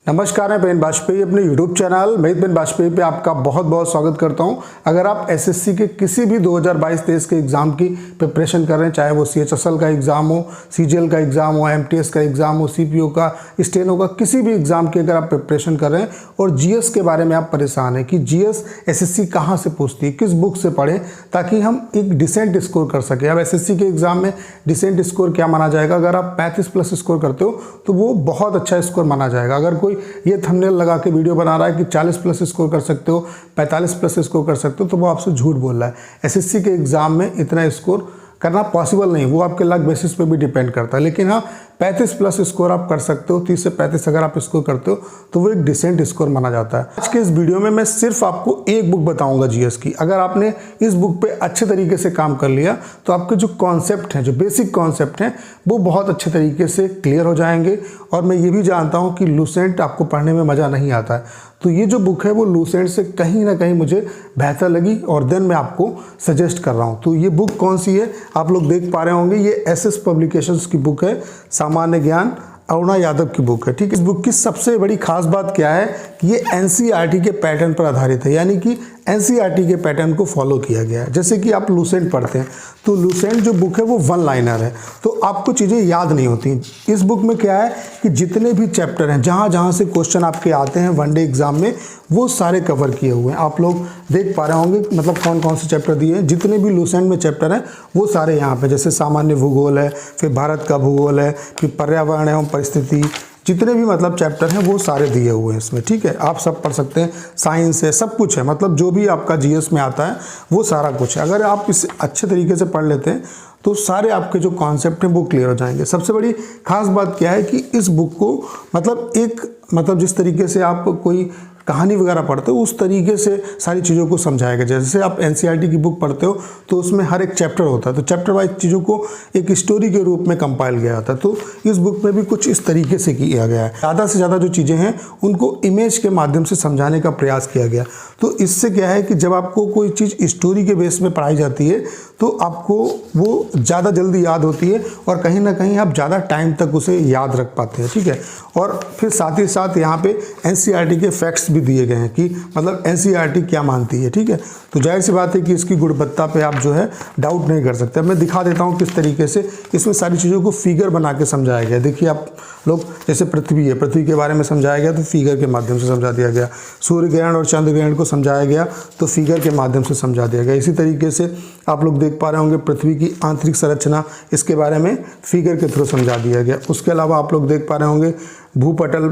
नमस्कार, मैं पेन बाजपेयी अपने YouTube चैनल मैं पेन बाजपेयी पे आपका बहुत बहुत स्वागत करता हूं। अगर आप एसएससी के किसी भी 2022-23 के एग्ज़ाम की प्रिपरेशन कर रहे हैं, चाहे वो CHSL का एग्ज़ाम हो, CGL का एग्ज़ाम हो, MTS का एग्ज़ाम हो, CPO का, स्टेनो का, किसी भी एग्ज़ाम की अगर आप प्रिपरेशन कर रहे हैं और GS के बारे में आप परेशान हैं कि GS एसएससी कहाँ से पूछती है, किस बुक से पढ़ें ताकि हम एक डिसेंट स्कोर कर सकें। अब एसएससी के एग्ज़ाम में डिसेंट स्कोर क्या माना जाएगा? अगर आप 35+ स्कोर करते हो तो वो बहुत अच्छा स्कोर माना जाएगा। अगर कोई ये थंबनेल लगा के वीडियो बना रहा है कि 40+ स्कोर कर सकते हो, 45+ स्कोर कर सकते हो, तो वो आपसे झूठ बोल रहा है। एसएससी के एग्ज़ाम में इतना स्कोर करना पॉसिबल नहीं, वो आपके लक बेसिस पे भी डिपेंड करता है। लेकिन हाँ, 35+ स्कोर आप कर सकते हो। 30 से 35 अगर आप स्कोर करते हो तो वो एक डिसेंट स्कोर माना जाता है। आज के इस वीडियो में मैं सिर्फ आपको एक बुक बताऊंगा जीएस की। अगर आपने इस बुक पे अच्छे तरीके से काम कर लिया तो आपके जो कॉन्सेप्ट हैं, जो बेसिक कॉन्सेप्ट हैं, वो बहुत अच्छे तरीके से क्लियर हो जाएंगे। और मैं ये भी जानता हूँ कि लूसेंट आपको पढ़ने में मज़ा नहीं आता है, तो ये जो बुक है वो लूसेंट से कहीं ना कहीं मुझे बेहतर लगी और देन मैं आपको सजेस्ट कर रहा हूँ। तो ये बुक कौन सी है आप लोग देख पा रहे होंगे, ये एसएस पब्लिकेशंस की बुक है, सामान्य ज्ञान, अरुणा यादव की बुक है। ठीक है, इस बुक की सबसे बड़ी खास बात क्या है कि ये एनसीईआरटी के पैटर्न पर आधारित है, यानी कि एनसीईआरटी के पैटर्न को फॉलो किया गया है। जैसे कि आप लूसेंट पढ़ते हैं तो लूसेंट जो बुक है वो 1 लाइनर है, तो आपको चीज़ें याद नहीं होती। इस बुक में क्या है कि जितने भी चैप्टर हैं, जहाँ जहाँ से क्वेश्चन आपके आते हैं वनडे एग्जाम में, वो सारे कवर किए हुए हैं। आप लोग देख पा रहे होंगे मतलब कौन कौन से चैप्टर दिए हैं। जितने भी लूसेंट में चैप्टर हैं वो सारे यहाँ पे, जैसे सामान्य भूगोल है, फिर भारत का भूगोल है, फिर पर्यावरण एवं परिस्थिति, जितने भी मतलब चैप्टर हैं वो सारे दिए हुए हैं इसमें। ठीक है, आप सब पढ़ सकते हैं, साइंस है, सब कुछ है, मतलब जो भी आपका जीएस में आता है वो सारा कुछ है। अगर आप इसे अच्छे तरीके से पढ़ लेते हैं तो सारे आपके जो कॉन्सेप्ट हैं वो क्लियर हो जाएंगे। सबसे बड़ी खास बात क्या है कि इस बुक को मतलब जिस तरीके से आप कोई कहानी वगैरह पढ़ते हो उस तरीके से सारी चीज़ों को समझाया गया। जैसे आप एनसीईआरटी की बुक पढ़ते हो तो उसमें हर एक चैप्टर होता है, तो चैप्टर वाइज चीज़ों को एक स्टोरी के रूप में कंपाइल किया जाता है। तो इस बुक में भी कुछ इस तरीके से किया गया है। ज़्यादा से ज़्यादा जो चीज़ें हैं उनको इमेज के माध्यम से समझाने का प्रयास किया गया। तो इससे क्या है कि जब आपको कोई चीज़ स्टोरी के बेस में पढ़ाई जाती है तो आपको वो ज़्यादा जल्दी याद होती है और कहीं ना कहीं आप ज़्यादा टाइम तक उसे याद रख पाते हैं। ठीक है, और फिर साथ ही साथ यहाँ पे एनसीईआरटी के फैक्ट्स भी दिए गए हैं कि मतलब एनसीईआरटी क्या मानती है। ठीक है, तो जाहिर सी बात है कि इसकी गुणवत्ता पे आप जो है डाउट नहीं कर सकते। मैं दिखा देता हूँ किस तरीके से इसमें सारी चीज़ों को फिगर बना के समझाया गया। देखिए आप लोग, जैसे पृथ्वी है, पृथ्वी के बारे में समझाया गया तो फिगर के माध्यम से समझा दिया गया। सूर्य ग्रहण और चंद्र ग्रहण को समझाया गया तो फिगर के माध्यम से समझा दिया गया। इसी तरीके से आप लोग देख पा रहे होंगे पृथ्वी की आंतरिक संरचना, इसके बारे में फिगर के थ्रू समझा दिया गया। उसके अलावा आप लोग देख पा रहे होंगे भूपटल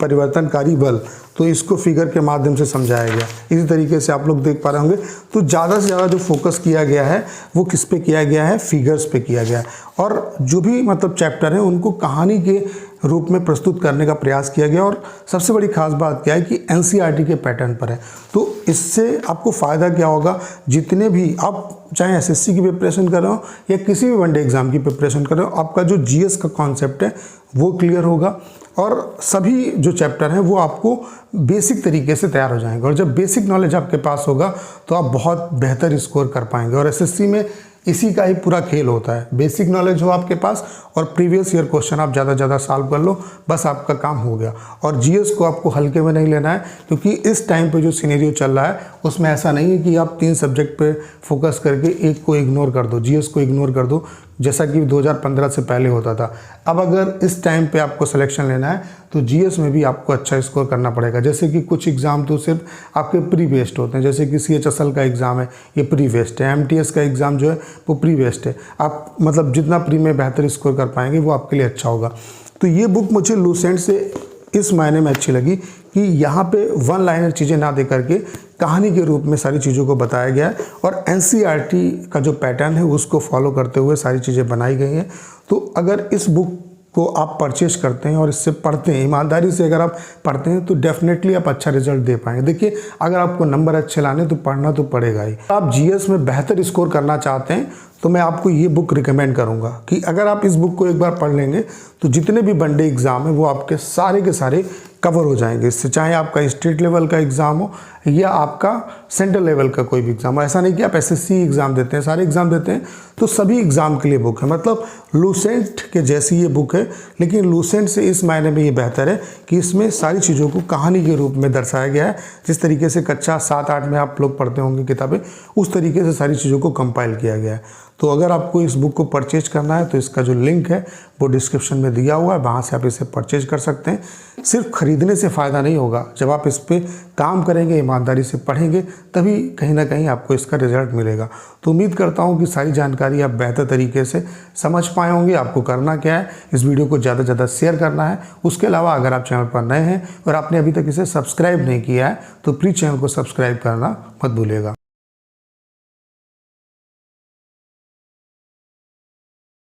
परिवर्तनकारी बल, तो इसको फिगर के माध्यम से समझाया गया। इसी तरीके से आप लोग देख पा रहे होंगे। तो ज़्यादा से ज़्यादा जो फोकस किया गया है वो किस पे किया गया है? फिगर्स पे किया गया है। और जो भी मतलब चैप्टर हैं उनको कहानी के रूप में प्रस्तुत करने का प्रयास किया गया। और सबसे बड़ी खास बात क्या है कि एनसीईआरटी के पैटर्न पर है। तो इससे आपको फ़ायदा क्या होगा? जितने भी आप चाहे एसएससी की प्रिपरेशन कर रहे हो या किसी भी वनडे एग्जाम की प्रिपरेशन कर रहे हो, आपका जो जीएस का कॉन्सेप्ट है वो क्लियर होगा और सभी जो चैप्टर हैं वो आपको बेसिक तरीके से तैयार हो जाएंगे। और जब बेसिक नॉलेज आपके पास होगा तो आप बहुत बेहतर स्कोर कर पाएंगे। और एसएससी में इसी का ही पूरा खेल होता है, बेसिक नॉलेज हो आपके पास और प्रीवियस ईयर क्वेश्चन आप ज़्यादा से ज़्यादा सॉल्व कर लो, बस आपका काम हो गया। और जीएस को आपको हल्के में नहीं लेना है, क्योंकि इस टाइम पे जो सिनेरियो चल रहा है उसमें ऐसा नहीं है कि आप 3 सब्जेक्ट पे फोकस करके एक को इग्नोर कर दो, जीएस को इग्नोर कर दो, जैसा कि 2015 से पहले होता था। अब अगर इस टाइम पे आपको सिलेक्शन लेना है तो जीएस में भी आपको अच्छा स्कोर करना पड़ेगा। जैसे कि कुछ एग्ज़ाम तो सिर्फ आपके प्री बेस्ड होते हैं, जैसे कि CHSL का एग्ज़ाम है ये प्री बेस्ड है, MTS का एग्ज़ाम जो है वो प्री बेस्ड है। आप मतलब जितना प्री में बेहतर स्कोर कर पाएंगे वो आपके लिए अच्छा होगा। तो ये बुक मुझे लूसेंट से इस मायने में अच्छी लगी कि यहाँ पे 1 लाइनर चीज़ें ना दे करके कहानी के रूप में सारी चीज़ों को बताया गया है और एनसीईआरटी का जो पैटर्न है उसको फॉलो करते हुए सारी चीज़ें बनाई गई हैं। तो अगर इस बुक को आप परचेज करते हैं और इससे पढ़ते हैं, ईमानदारी से अगर आप पढ़ते हैं तो डेफिनेटली आप अच्छा रिजल्ट दे पाएंगे। देखिए, अगर आपको नंबर अच्छे लाने तो पढ़ना तो पड़ेगा ही। आप जीएस में बेहतर स्कोर करना चाहते हैं तो मैं आपको ये बुक रिकमेंड करूँगा कि अगर आप इस बुक को एक बार पढ़ लेंगे तो जितने भी वनडे एग्ज़ाम हैं वो आपके सारे के सारे कवर हो जाएंगे इससे, चाहे आपका स्टेट लेवल का एग्ज़ाम हो या आपका सेंट्रल लेवल का कोई भी एग्ज़ाम हो। ऐसा नहीं कि आप एसएससी एग्ज़ाम देते हैं, सारे एग्ज़ाम देते हैं, तो सभी एग्ज़ाम के लिए बुक है। मतलब लूसेंट के जैसी ये बुक है, लेकिन लूसेंट से इस मायने में ये बेहतर है कि इसमें सारी चीज़ों को कहानी के रूप में दर्शाया गया है। जिस तरीके से कक्षा 7-8 में आप लोग पढ़ते होंगे किताबें, उस तरीके से सारी चीज़ों को कंपाइल किया गया है। तो अगर आपको इस बुक को परचेज करना है तो इसका जो लिंक है वो डिस्क्रिप्शन में दिया हुआ है, वहाँ से आप इसे परचेज कर सकते हैं। सिर्फ खरीदने से फ़ायदा नहीं होगा, जब आप इस पे काम करेंगे, ईमानदारी से पढ़ेंगे, तभी कहीं ना कहीं आपको इसका रिजल्ट मिलेगा। तो उम्मीद करता हूँ कि सारी जानकारी आप बेहतर तरीके से समझ पाए होंगे। आपको करना क्या है, इस वीडियो को ज़्यादा से ज़्यादा शेयर करना है। उसके अलावा अगर आप चैनल पर नए हैं और आपने अभी तक इसे सब्सक्राइब नहीं किया है तो प्लीज़ चैनल को सब्सक्राइब करना मत भूलिएगा।